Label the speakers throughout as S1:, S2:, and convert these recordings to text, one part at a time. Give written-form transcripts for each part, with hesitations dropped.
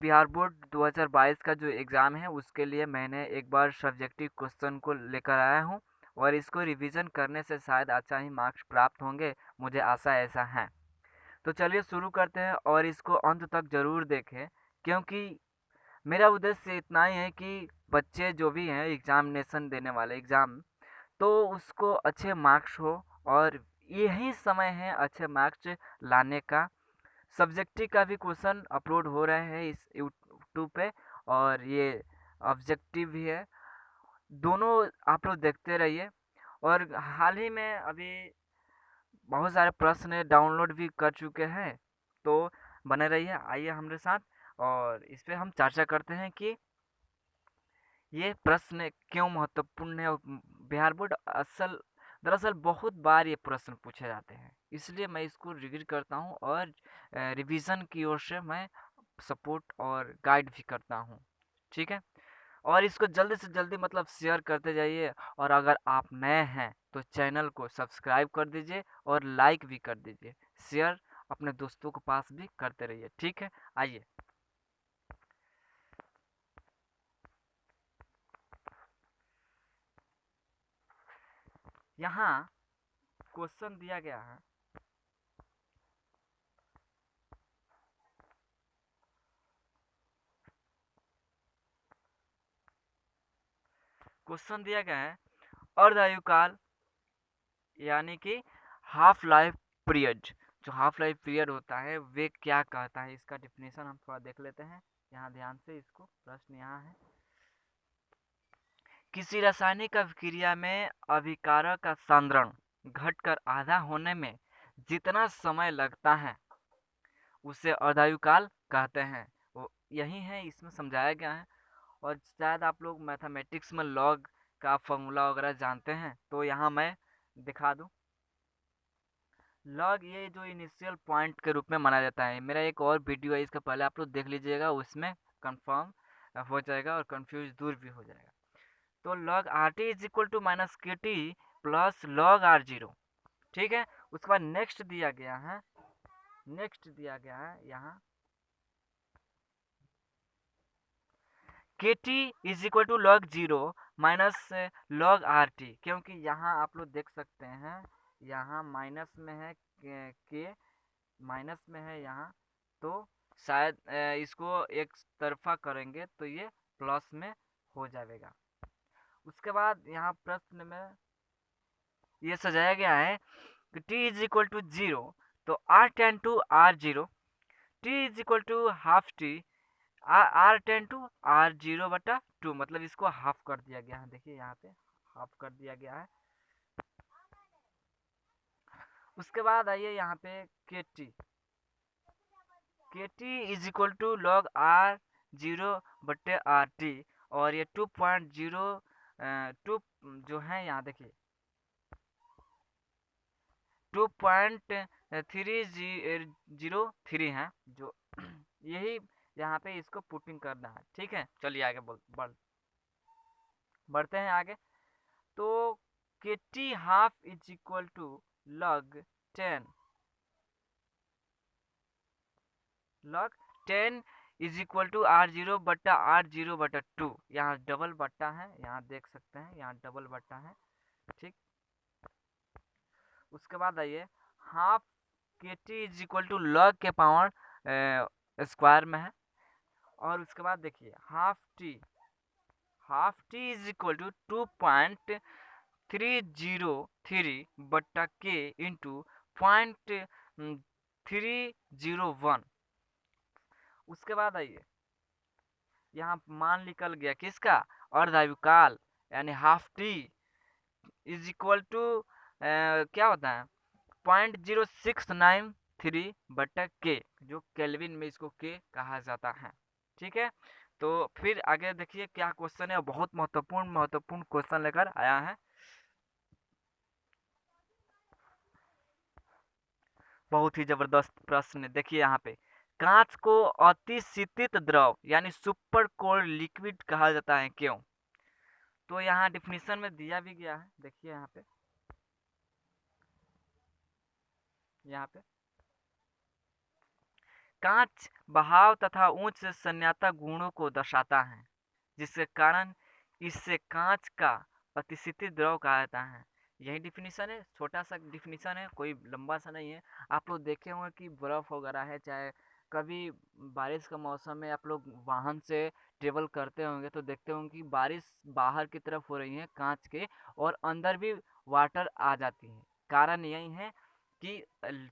S1: Bihar board 2022 का जो exam है उसके लिए मैंने एक बार सब्जेक्टिव क्वेश्चन को लेकर आया हूँ और इसको रिवीजन करने से शायद अच्छा ही मार्क्स प्राप्त होंगे, मुझे आशा ऐसा है। तो चलिए शुरू करते हैं और इसको अंत तक ज़रूर देखें, क्योंकि मेरा उद्देश्य इतना ही है कि बच्चे जो भी हैं एग्ज़ामिनेशन देने वाले एग्ज़ाम, तो उसको अच्छे मार्क्स हो और यही समय है अच्छे मार्क्स लाने का। सब्जेक्टिव का भी क्वेश्चन अपलोड हो रहे हैं इस यूट्यूब पे और ये ऑब्जेक्टिव भी है, दोनों आप लोग देखते रहिए। और हाल ही में अभी बहुत सारे प्रश्न डाउनलोड भी कर चुके हैं, तो बने रहिए, आइए हमारे साथ और इस पे हम चर्चा करते हैं कि ये प्रश्न क्यों महत्वपूर्ण है। और बिहार बोर्ड दरअसल बहुत बार ये प्रश्न पूछे जाते हैं, इसलिए मैं इसको रिवीज करता हूँ और रिवीजन की ओर से मैं सपोर्ट और गाइड भी करता हूँ। ठीक है, और इसको जल्दी से जल्दी मतलब शेयर करते जाइए और अगर आप नए हैं तो चैनल को सब्सक्राइब कर दीजिए और लाइक भी कर दीजिए, शेयर अपने दोस्तों के पास भी करते रहिए। ठीक है, आइए। यहाँ क्वेश्चन दिया गया है, क्वेश्चन दिया गया है अर्धायुकाल यानी कि हाफ लाइफ पीरियड। जो हाफ लाइफ पीरियड होता है वे क्या कहता है, इसका डिफिनेशन हम थोड़ा देख लेते हैं। यहाँ ध्यान से, इसको प्रश्न यहाँ है, किसी रासायनिक अभिक्रिया में अभिकारक का सांद्रण घटकर आधा होने में जितना समय लगता है उसे अर्धायुकाल कहते हैं। वो यही है, इसमें समझाया गया है। और शायद आप लोग मैथमेटिक्स में लॉग का फॉर्मूला वगैरह जानते हैं, तो यहाँ मैं दिखा दूँ। लॉग ये जो इनिशियल पॉइंट के रूप में माना जाता है, मेरा एक और वीडियो है, इसका पहले आप लोग देख लीजिएगा, उसमें कंफर्म हो जाएगा और कंफ्यूज दूर भी हो जाएगा। तो log R T is equal to minus K T plus log R zero. ठीक है, उसके बाद नेक्स्ट दिया गया है, नेक्स्ट दिया गया है यहाँ K t is equal to log zero minus log R t, क्योंकि यहाँ आप लोग देख सकते हैं यहाँ माइनस में है के माइनस में है यहाँ, तो शायद इसको एक तरफा करेंगे तो ये प्लस में हो जाएगा। उसके बाद यहाँ प्रश्न में ये सजाया गया है कि T is equal to zero, तो R ten to R zero, T is equal to half T R ten to R zero बटा टू, मतलब इसको हाफ कर दिया गया है, देखिए यहाँ पे हाफ कर दिया गया है। उसके बाद आइए यहाँ पे K t is equal to log R zero बटे आर टी, और ये 2.02 जो है यहाँ देखिए 2.3003 है जो यही यहाँ पे इसको पुटिंग करना है। ठीक है, चलिए आगे बढ़ते हैं आगे। तो K t half is equal to log 10 log 10 is equal to R zero बटा टू, यहाँ डबल बट्टा है, यहाँ देख सकते हैं यहाँ डबल बट्टा है। ठीक, उसके बाद आइए half K t is equal to log के पावर स्क्वायर में है, और उसके बाद देखिए half t is equal to 2.303 बट्टा के इंटू 0.301। उसके बाद आइए यहाँ मान निकल गया किसका, अर्धायुकाल, यानी half t is equal to क्या होता है 0.0693 बटा के, जो केल्विन में इसको के कहा जाता है। ठीक है, तो फिर आगे देखिए क्या क्वेश्चन है, बहुत महत्वपूर्ण क्वेश्चन लेकर आया है, बहुत ही जबरदस्त प्रश्न। देखिए यहाँ पे कांच को अति शीतित द्रव यानी सुपर कोल्ड लिक्विड कहा जाता है क्यों, तो यहाँ डिफिनीशन में दिया भी गया है, देखिए यहाँ पे कांच बहाव तथा उच्च संयाता गुणों को दर्शाता है, जिसके कारण इससे कांच का अतिशीतित द्रव कहा जाता है। यही डिफिनीशन है, छोटा सा डिफिनीशन है, कोई लंबा सा नहीं है। आप लोग देखे होंगे कि बर्फ़ वगैरह है, चाहे कभी बारिश का मौसम में आप लोग वाहन से ट्रेवल करते होंगे तो देखते होंगे कि बारिश बाहर की तरफ हो रही है कांच के, और अंदर भी वाटर आ जाती है। कारण यही है कि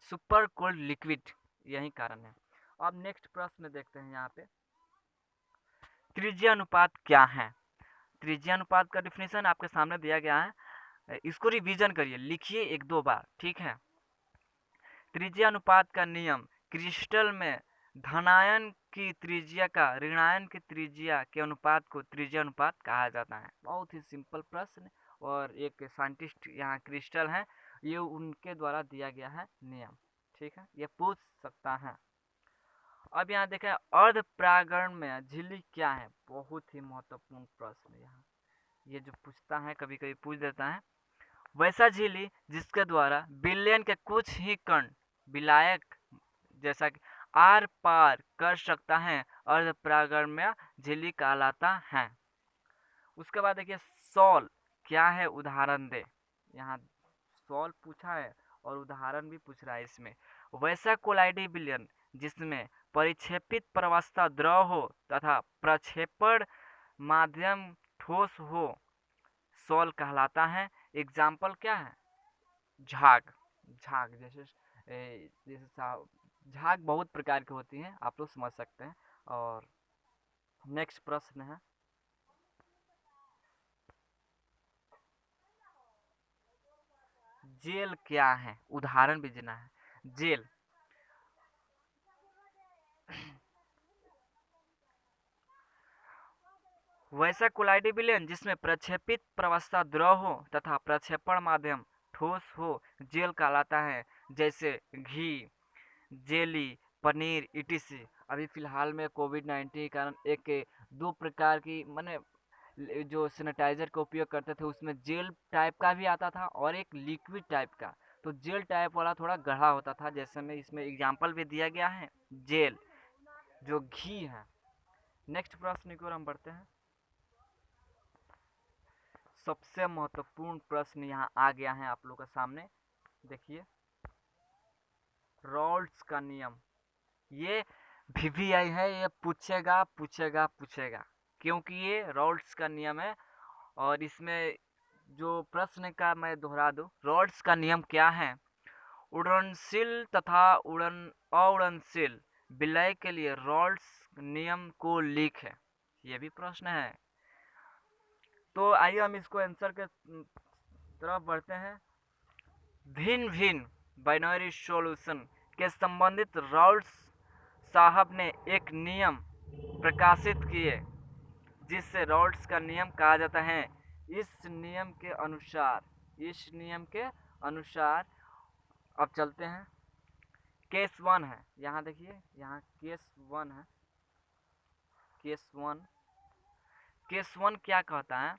S1: सुपर कोल्ड लिक्विड, यही कारण है। अब नेक्स्ट प्रश्न देखते हैं यहाँ पे, त्रिज्या अनुपात क्या है? त्रिज्या अनुपात का डिफिनेशन आपके सामने दिया गया है, इसको रिवीजन करिए, लिखिए एक दो बार, ठीक है। त्रिज्या अनुपात का नियम, क्रिस्टल में धनायन की त्रिज्या का ऋणायन की त्रिज्या के अनुपात को त्रिज्या अनुपात कहा जाता है। बहुत ही सिंपल प्रश्न, और एक साइंटिस्ट यहाँ क्रिस्टल हैं, ये उनके द्वारा दिया गया है नियम, ठीक है, ये पूछ सकता है। अब यहाँ देखें, अर्ध परागण में झिल्ली क्या है? बहुत ही महत्वपूर्ण प्रश्न यहाँ, ये जो पूछता है कभी कभी पूछ देता है। वैसा झिल्ली जिसके द्वारा बिलियन के कुछ ही कण विलायक जैसा कि आर पार कर सकता है, अर्ध परागण में झिल्ली कहलाता है। उसके बाद देखिए, सॉल क्या है? उदाहरण दे। यहाँ सॉल पूछा है और उदाहरण भी पूछ रहा है इसमें। वैसा कोलाइडी विलयन जिसमें परिक्षेपित प्रवास्ता द्रव हो तथा प्रक्षेपण माध्यम ठोस हो, सॉल कहलाता है। एग्जाम्पल क्या है? झाग। झाग झाग बहुत प्रकार की होती हैं, आप लोग समझ सकते हैं। और नेक्स्ट प्रश्न है, जेल क्या है? उदाहरण भी देना है। जेल वैसा कोलाइडी विलयन जिसमें प्रक्षेपित प्रवस्था द्रव हो तथा प्रक्षेपण माध्यम ठोस हो, जेल कहलाता है। जैसे घी, जेली, पनीर, इटिस। अभी फिलहाल में कोविड-19 के कारण एक दो प्रकार की माने जो सैनिटाइजर का उपयोग करते थे उसमें जेल टाइप का भी आता था और एक लिक्विड टाइप का। तो जेल टाइप वाला थोड़ा गाढ़ा होता था, जैसे में इसमें एग्जाम्पल भी दिया गया है, जेल जो घी है। नेक्स्ट प्रश्न की ओर हम बढ़ते हैं। सबसे महत्वपूर्ण प्रश्न यहाँ आ गया है आप लोग के सामने, देखिए, रॉल्स का नियम। ये वीवीआई है, ये पूछेगा पूछेगा पूछेगा, क्योंकि ये रॉल्स का नियम है। और इसमें जो प्रश्न का मैं दोहरा दूं, रॉल्स का नियम क्या है? उड़नशील तथा अउड़नशील विलय के लिए रॉल्स नियम को लिख है, ये भी प्रश्न है। तो आइए हम इसको आंसर के तरफ बढ़ते हैं। भिन्न भिन्न बाइनरी सॉल्यूशन के संबंधित रॉल्स साहब ने एक नियम प्रकाशित किए जिससे रॉल्स का नियम कहा जाता है। इस नियम के अनुसार अब चलते हैं। केस वन है, यहाँ देखिए, यहाँ केस वन है। केस वन क्या कहता है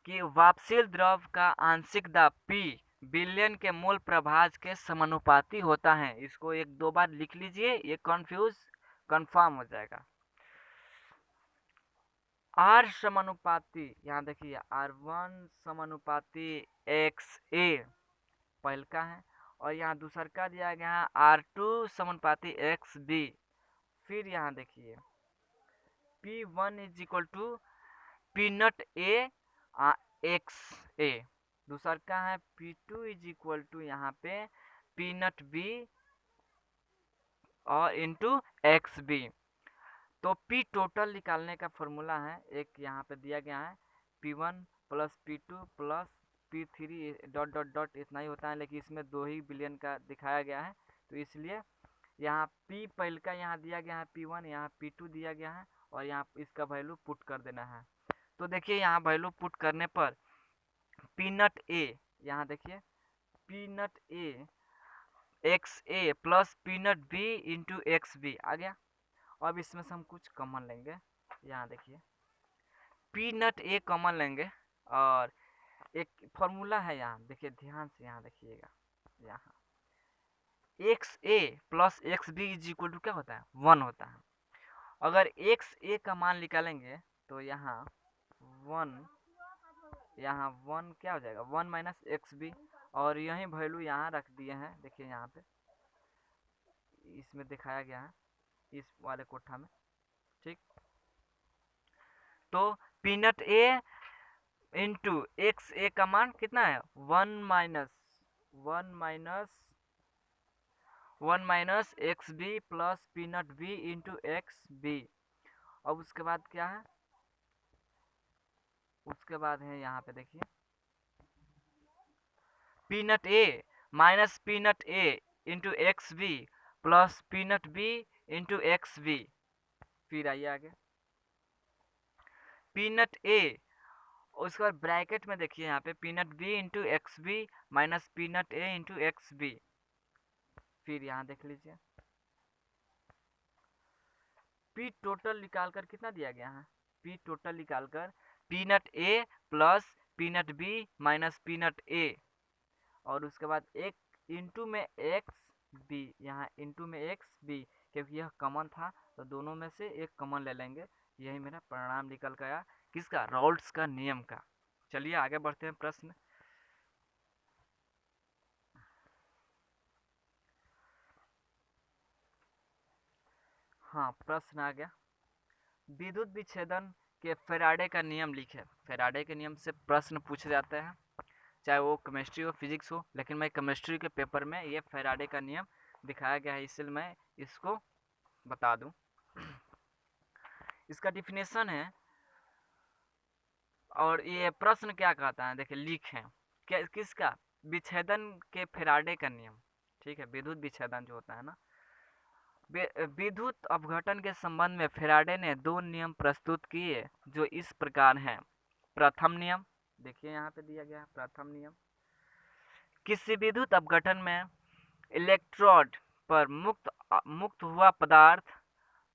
S1: कि वाष्पशील द्रव का आंशिक दाब P बिलियन के मूल प्रभाज के समानुपाती होता है। इसको एक दो बार लिख लीजिए, ये कंफर्म हो जाएगा। R समानुपाती, यहाँ देखिए, R1 समानुपाती XA पहल का है, और यहाँ दूसर का दिया गया है R2 समानुपाती XB। फिर यहाँ देखिए, P1 is equal to P naught A X A, दूसर का है P2 इज इक्वल टू यहाँ पे पी नट बी और इंटू एक्स बी। तो P टोटल निकालने का फॉर्मूला है, एक यहाँ पे दिया गया है, P1 plus P2 plus P3 dot dot dot, इतना ही होता है, लेकिन इसमें 2 ही बिलियन का दिखाया गया है, तो इसलिए यहाँ P पहल का यहाँ दिया गया है P1, यहाँ P2 दिया गया है, और यहाँ इसका वैल्यू पुट कर देना है। तो देखिए, यहाँ वैल्यू पुट करने पर पीनट ए, यहाँ देखिए, P naught A X A plus P naught B into X B आ गया। अब इसमें से हम कुछ कॉमन लेंगे, यहाँ देखिए, पीनट ए कॉमन लेंगे, और एक फॉर्मूला है यहाँ देखिए, ध्यान से यहाँ देखिएगा, यहाँ X A plus X B is equal to क्या होता है, 1 होता है। अगर एक्स ए का मान निकालेंगे तो यहाँ 1, यहाँ 1 क्या हो जाएगा, 1 माइनस एक्स बी, और यही वैल्यू यहाँ रख दिए हैं, देखिए यहाँ पे इसमें दिखाया गया है इस वाले कोठा में, ठीक। तो P naught A into X A का मान कितना है, 1 minus X B plus P naught B into X B. अब उसके बाद क्या है, उसके बाद है यहाँ पे देखिए P naught A minus P naught A into X B plus P naught B into X B. फिर आइए आगे पीनट ए, उसके बाद ब्रैकेट में देखिए यहाँ पे P naught B into X B minus P naught A into X B. फिर यहाँ देख लीजिए पी टोटल निकालकर कितना दिया गया है, पी टोटल निकालकर P naught A plus P naught B minus P naught A, और उसके बाद एक इंटू में एक्स बी, यहाँ इंटू में एक्स बी, क्योंकि यह कॉमन था तो दोनों में से एक कॉमन ले लेंगे। यही मेरा परिणाम निकल गया किसका, राउल्ट्स का नियम का। चलिए आगे बढ़ते हैं प्रश्न। हाँ प्रश्न आ गया, विद्युत विच्छेदन के फैराडे का नियम लिखे। फैराडे के नियम से प्रश्न पूछे जाते हैं, चाहे वो केमिस्ट्री हो फिजिक्स हो, लेकिन मैं केमिस्ट्री के पेपर में ये फैराडे का नियम दिखाया गया है, इसलिए मैं इसको बता दूं। इसका डिफिनेशन है, और ये प्रश्न क्या कहता है देखिए लिखें, क्या किसका, विच्छेदन के फैराडे का नियम, ठीक है, विद्युत विच्छेदन जो होता है ना, विद्युत अपघटन के संबंध में फैराडे ने 2 नियम प्रस्तुत किए जो इस प्रकार हैं। प्रथम नियम देखिए यहाँ पे दिया गया है, प्रथम नियम, किसी विद्युत अपघटन में इलेक्ट्रोड पर मुक्त हुआ पदार्थ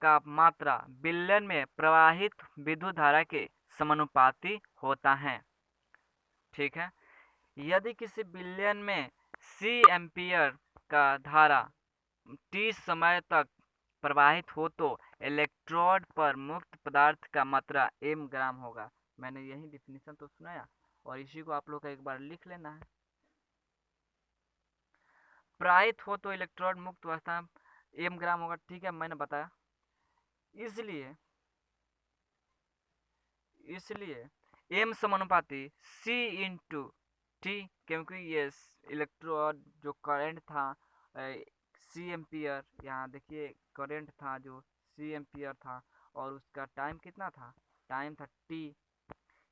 S1: का मात्रा बिलियन में प्रवाहित विद्युत धारा के समानुपाती होता है, ठीक है। यदि किसी बिलियन में सी एम्पियर का धारा t समय तक प्रवाहित हो तो इलेक्ट्रोड पर मुक्त पदार्थ का मात्रा m ग्राम होगा। मैंने यही डिफिनीशन तो सुनाया, और इसी को आप लोग का एक बार लिख लेना है। प्रवाहित हो तो इलेक्ट्रोड मुक्त अवस्था में m ग्राम होगा, ठीक है, मैंने बताया। इसलिए m समानुपाती c इंटू टी, क्योंकि ये इलेक्ट्रोड जो करंट था सी एम्पियर, यहाँ देखिए करंट था जो सी एम्पियर था, और उसका टाइम कितना था, टाइम था टी,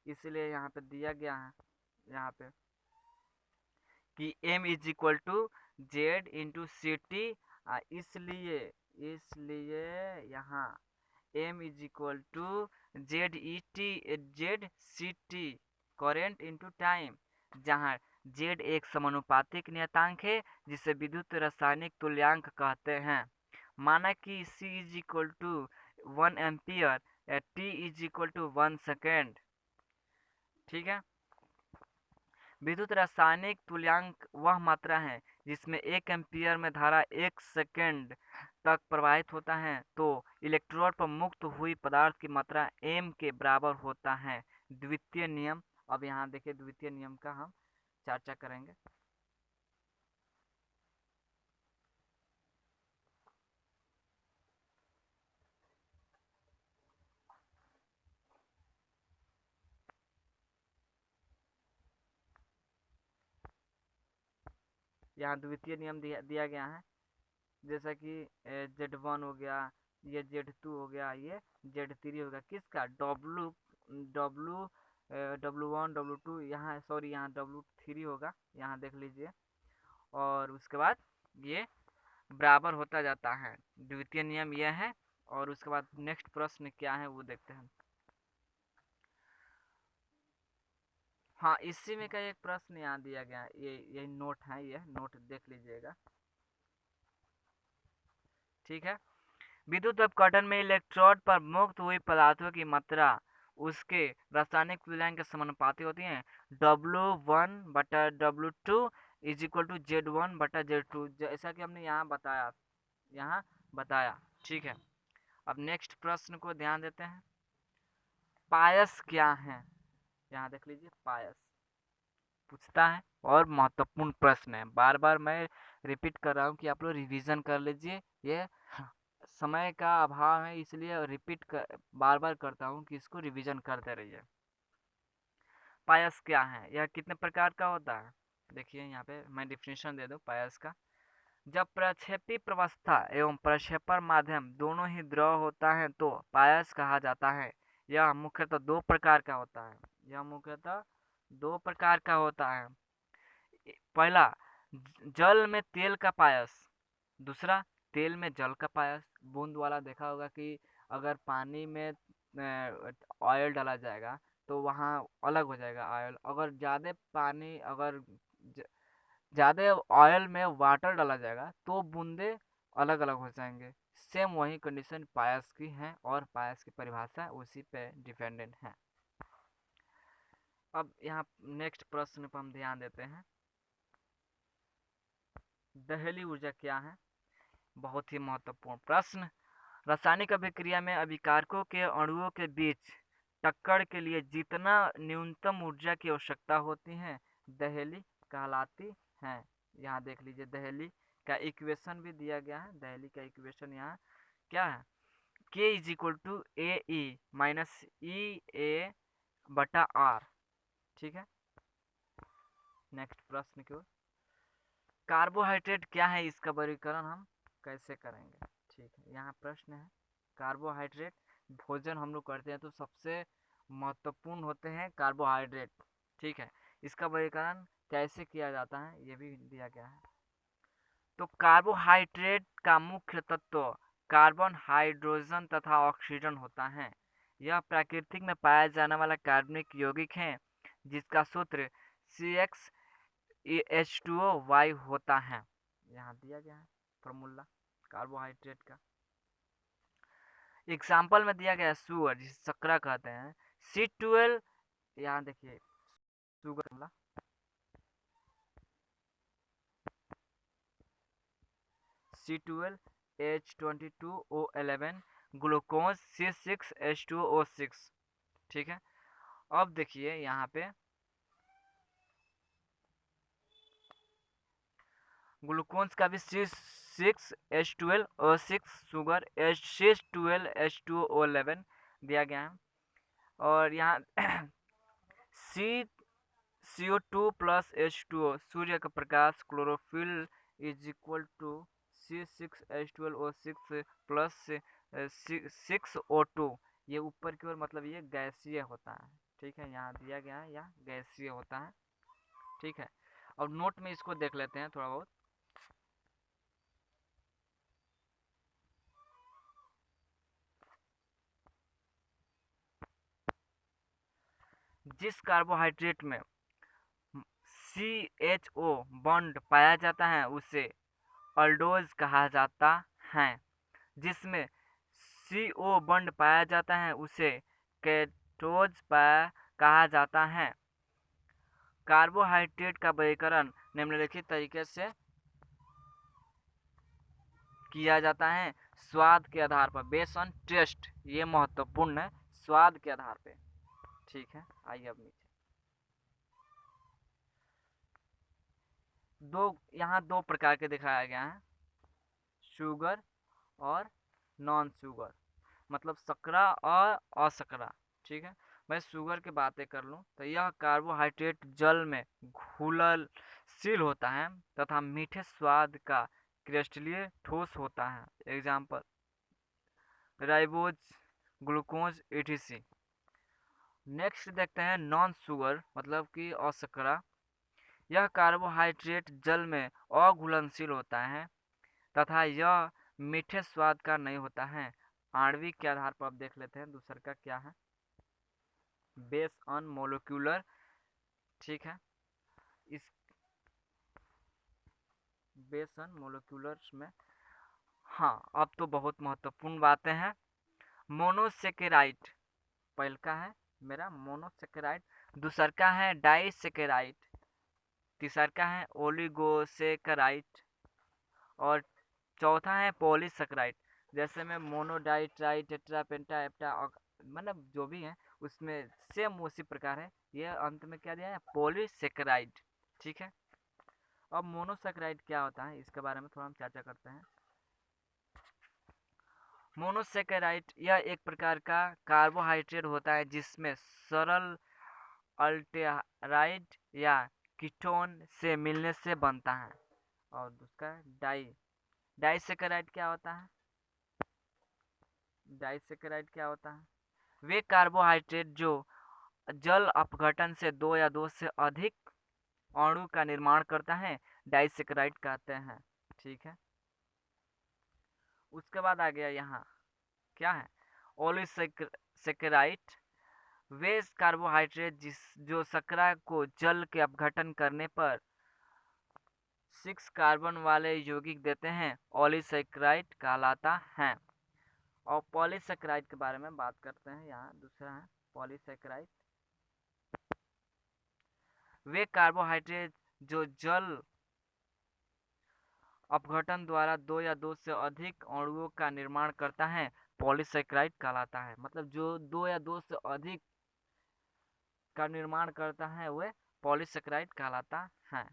S1: इसलिए यहाँ पे दिया गया है यहाँ पे कि m is equal to Z into C T, इसलिए यहाँ m is equal to Z C T current into time, जहाँ z एक समानुपातिक नियतांक है जिसे विद्युत रासायनिक तुल्यांक कहते हैं। माना कि c is equal to 1 ampere, t is equal to 1 second, ठीक है। विद्युत रासायनिक तुल्यांक वह मात्रा है जिसमें 1 एम्पियर में धारा 1 सेकेंड तक प्रवाहित होता है, तो इलेक्ट्रोड पर मुक्त हुई पदार्थ की मात्रा m के बराबर होता है। द्वितीय नियम, अब यहाँ देखिए द्वितीय नियम का हम चर्चा करेंगे। यहाँ द्वितीय नियम दिया गया है, जैसा कि Z1 हो गया, ये Z2 हो गया, ये Z3 हो गया, किसका, डब्लू W1 W2, यहाँ सॉरी यहाँ W3 होगा, यहाँ देख लीजिए, और उसके बाद ये बराबर होता जाता है। द्वितीय नियम यह है, और उसके बाद नेक्स्ट प्रश्न क्या है वो देखते हैं। हाँ इसी में का एक प्रश्न यहाँ दिया गया, ये नोट है, ये नोट देख लीजिएगा, ठीक है। विद्युत अपघटन में इलेक्ट्रोड पर मुक्त हुई पदार्थों की मात्रा उसके रासायनिक तुल्यांक के समानुपाती होती है, W1/W2 is equal to Z1/Z2, जैसा कि हमने यहाँ बताया। ठीक है, अब नेक्स्ट प्रश्न को ध्यान देते हैं। पायस क्या है? यहाँ देख लीजिए, पायस पूछता है और महत्वपूर्ण प्रश्न है। बार बार मैं रिपीट कर रहा हूँ कि आप लोग रिवीजन कर लीजिए। ये समय का अभाव है, इसलिए बार बार करता हूँ कि इसको रिवीजन करते रहिए। पायस क्या है? यह कितने प्रकार का होता है? देखिए यहाँ पे मैं डिफिनेशन दे दूँ पायस का। जब प्रक्षेपी प्रवस्था एवं प्रक्षेपण माध्यम दोनों ही द्रव होता है तो पायस कहा जाता है। यह मुख्यतः दो प्रकार का होता है। पहला, जल में तेल का पायस। दूसरा, तेल में जल का पायस। बूंद वाला देखा होगा कि अगर पानी में ऑयल डाला जाएगा तो वहाँ अलग हो जाएगा ऑयल। अगर ज़्यादा ऑयल में वाटर डाला जाएगा तो बूंदे अलग अलग हो जाएंगे। सेम वही कंडीशन पायस की है और पायस की परिभाषा उसी पे डिपेंडेंट है। अब यहाँ नेक्स्ट प्रश्न पर हम ध्यान देते हैं। दहली ऊर्जा क्या है? बहुत ही महत्वपूर्ण प्रश्न। रासायनिक अभिक्रिया में अभिकारकों के अणुओं के बीच टक्कर के लिए जितना न्यूनतम ऊर्जा की आवश्यकता होती है, दहली कहलाती है। यहाँ देख लीजिए, दहली का इक्वेशन भी दिया गया है। दहली का इक्वेशन यहाँ क्या है? K is equal to AE-EA/R। ठीक है, नेक्स्ट प्रश्न की ओर। कार्बोहाइड्रेट क्या है? इसका वर्गीकरण हम कैसे करेंगे? ठीक है, यहाँ प्रश्न है। कार्बोहाइड्रेट भोजन हम लोग करते हैं तो सबसे महत्वपूर्ण होते हैं कार्बोहाइड्रेट। ठीक है, इसका वर्गीकरण कैसे किया जाता है ये भी दिया गया है। तो कार्बोहाइड्रेट का मुख्य तत्व कार्बन, हाइड्रोजन तथा ऑक्सीजन होता है। यह प्रकृति में पाया जाने वाला कार्बनिक यौगिक है जिसका सूत्र CH2O होता है। यहाँ दिया गया है फॉर्मूला कार्बोहाइड्रेट का। एग्जाम्पल में दिया गया है सुगर, जिसे शर्करा कहते हैं। C12, यहाँ देखिए शुगर, C12H22O11, ग्लूकोज C6H2O6। ठीक है, अब देखिए यहाँ पे ग्लूकोज का भी C6H12O6, शुगर C12H2O11 दिया गया है। और यहाँ CO2+H2O, सूर्य का प्रकाश, chlorophyll is equal to C6H12O6 plus 6O2। ये ऊपर की ओर मतलब ये गैसीय होता है। ठीक है, यहाँ दिया गया है, यह गैसीय होता है। ठीक है, और नोट में इसको देख लेते हैं थोड़ा बहुत। जिस कार्बोहाइड्रेट में CHO बॉन्ड पाया जाता है उसे अल्डोज कहा जाता है। जिसमें CO बॉन्ड पाया जाता है उसे केटोज कहा जाता है। कार्बोहाइड्रेट का वर्गीकरण निम्नलिखित तरीके से किया जाता है। स्वाद के आधार पर, बेस्ड ऑन टेस्ट, ये महत्वपूर्ण है, स्वाद के आधार पे। ठीक है, आइए अब नीचे। यहाँ दो प्रकार के दिखाया गया है, शुगर और नॉन शुगर, मतलब शकरा और अशर्करा। ठीक है, मैं शुगर की बातें कर लूँ तो यह कार्बोहाइड्रेट जल में घुलनशील होता है तथा मीठे स्वाद का क्रिस्टलीय ठोस होता है। Example ribose, glucose etc। Next देखते हैं नॉन शुगर, मतलब कि अशर्करा। यह कार्बोहाइड्रेट जल में अघुलनशील होता है तथा यह मीठे स्वाद का नहीं होता है। आणविक के आधार पर अब देख लेते हैं दूसर का क्या है, बेस ऑन मोलिकुलर। ठीक है, इस बेस ऑन मोलिकुलर में, हाँ अब तो बहुत महत्वपूर्ण बातें हैं। मोनोसेकेराइड पहल का है मेरा मोनोसेकेराइड, दूसर का है डाइसेकेराइड, तीसरा का है ओलिगोसेकेराइड, और चौथा है पॉलीसेकेराइड। जैसे में मोनोडाई ट्राई टेट्रा पेंटा एप्टा मतलब जो भी है उसमें सेम उसी प्रकार है। ये अंत में क्या दिया है, पॉलीसेकेराइड। ठीक है, अब मोनोसेकेराइड क्या होता है इसके बारे में थोड़ा हम चर्चा करते हैं। मोनोसेकेराइड यह एक प्रकार का कार्बोहाइड्रेट होता है जिसमें सरल अल्टेराइड या कीटोन से मिलने से बनता है। और दूसरा डाइसेकेराइड क्या होता है, डाइसेकेराइड क्या होता है, वे कार्बोहाइड्रेट जो जल अपघटन से दो या दो से अधिक अणु का निर्माण करता है डाइसेकेराइड कहते हैं। ठीक है, उसके बाद आ गया यहाँ क्या है, ओलिसेकेराइड, वे कार्बोहाइड्रेट जो शर्करा को जल के अपघटन करने पर 6 कार्बन वाले यौगिक देते हैं, ओलिसेकेराइड कहलाता है। और पॉलीसेकेराइड के बारे में बात करते हैं, यहाँ दूसरा है पॉलीसेकेराइड, वे कार्बोहाइड्रेट जो जल अपघटन द्वारा दो या दो से अधिक अणुओं का निर्माण करता है, पॉलीसेकेराइड कहलाता है। मतलब जो दो या दो से अधिक का निर्माण करता है वह पॉलीसेकेराइड कहलाता है।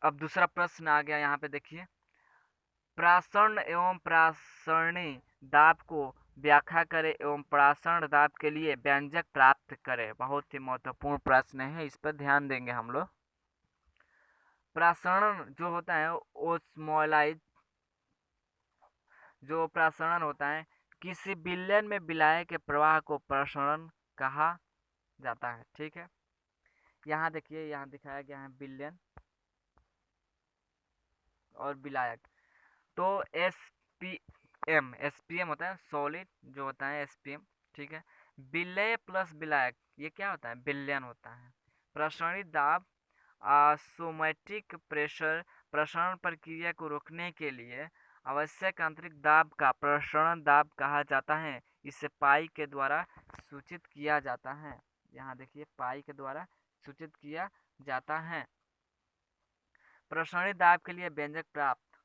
S1: अब दूसरा प्रश्न आ गया यहाँ पे, देखिए प्रासरण एवं प्रासरणी दाब को व्याख्या करें एवं प्रासरण दाब के लिए व्यंजक प्राप्त करें। बहुत ही महत्वपूर्ण प्रश्न है, इस पर ध्यान देंगे हम लोग। प्रासरण जो होता है ओस्मोलाइज, जो प्रासरण होता है किसी विलयन में विलायक के प्रवाह को प्रासरण कहा जाता है। ठीक है, यहाँ देखिए, यहाँ दिखाया गया है विलयन और विलायक। तो एसपीएम होता है सॉलिड जो होता है एसपीएम। ठीक है, विलय प्लस विलायक ये क्या होता है, विलयन होता है। प्रसरणी दाब ऑसमोटिक प्रेशर, प्रसरण प्रक्रिया को रोकने के लिए आवश्यक आंतरिक दाब का प्रसरण दाब कहा जाता है। इसे पाई के द्वारा सूचित किया जाता है। यहाँ देखिए पाई के द्वारा सूचित किया जाता है। प्रसरणी दाब के लिए व्यंजक प्राप्त,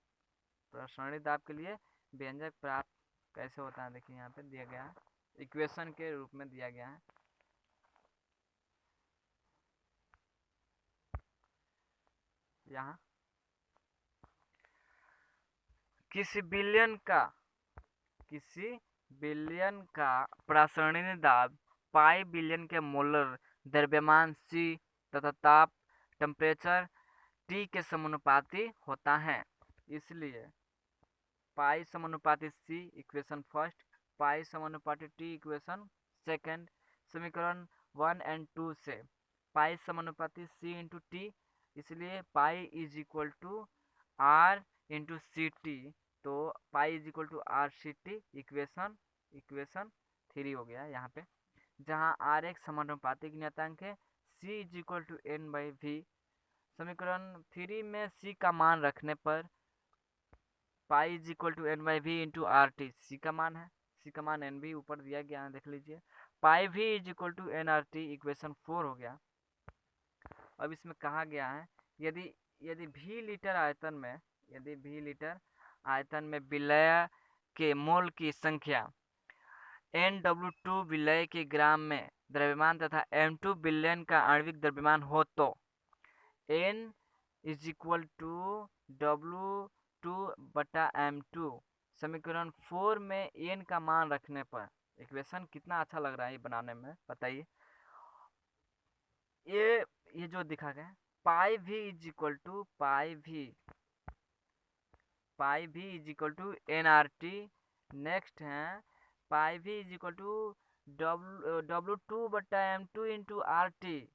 S1: प्रसरणी दाब के लिए व्यंजक प्राप्त कैसे होता है, देखिए यहाँ पे दिया गया है, इक्वेशन के रूप में दिया गया है। यहाँ किसी बिलियन का प्रसरणी दाब पाई बिलियन के मोलर द्रव्यमान C तथा ताप टेम्परेचर T के समानुपाती होता है। इसलिए पाई समानुपाती C इक्वेशन फर्स्ट, पाई समानुपाती T इक्वेशन सेकंड, समीकरण 1 एंड 2 से पाई समानुपाती C इंटू टी, इसलिए pi is equal to R into C T. तो pi is equal to R C T equation 3 हो गया यहाँ पे, जहाँ आर एक समानुपातिक नियतांक है, C is equal to N by V. समीकरण 3 में सी का मान रखने पर pi is equal to N by V into R T, C का मान है, सी का मान एन भी ऊपर दिया गया है, देख लीजिए। Pi V is equal to N R T equation 4 हो गया। अब इसमें कहा गया है यदि यदि भी लीटर आयतन में, यदि भी लीटर आयतन में विलय के मोल की संख्या NW2 विलय के ग्राम में द्रव्यमान तथा M2 विलयन का आणविक द्रव्यमान हो तो N is equal to W2/M2। समीकरण 4 में N का मान रखने पर इक्वेशन कितना अच्छा लग रहा है ये बनाने में, बताइए। ये जो दिखा गया P V is equal to N R T. Next है P V is equal to W2/M2 into R T.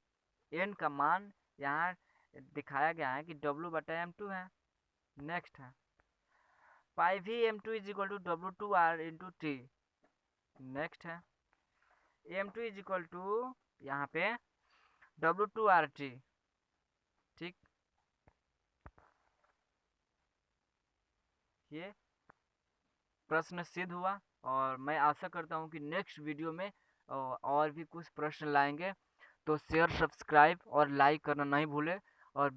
S1: N का मान यहाँ दिखाया गया है कि W/M2 है। नेक्स्ट है P V M2 is equal to W2R into T. Next है M2 इज इक्वल टू यहाँ पे W2RT। ठीक, ये प्रश्न सिद्ध हुआ। और मैं आशा करता हूँ कि नेक्स्ट वीडियो में और भी कुछ प्रश्न लाएंगे। तो शेयर, सब्सक्राइब और लाइक करना नहीं भूले। और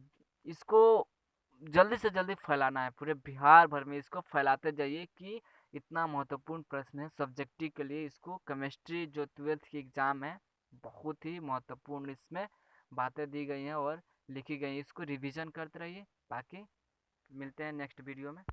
S1: इसको जल्दी से जल्दी फैलाना है, पूरे बिहार भर में इसको फैलाते जाइए कि इतना महत्वपूर्ण प्रश्न है सब्जेक्टिव के लिए। इसको केमिस्ट्री जो 12th की एग्ज़ाम है, बहुत ही महत्वपूर्ण इसमें बातें दी गई हैं और लिखी गई हैं। इसको रिवीजन करते रहिए। बाकी मिलते हैं नेक्स्ट वीडियो में।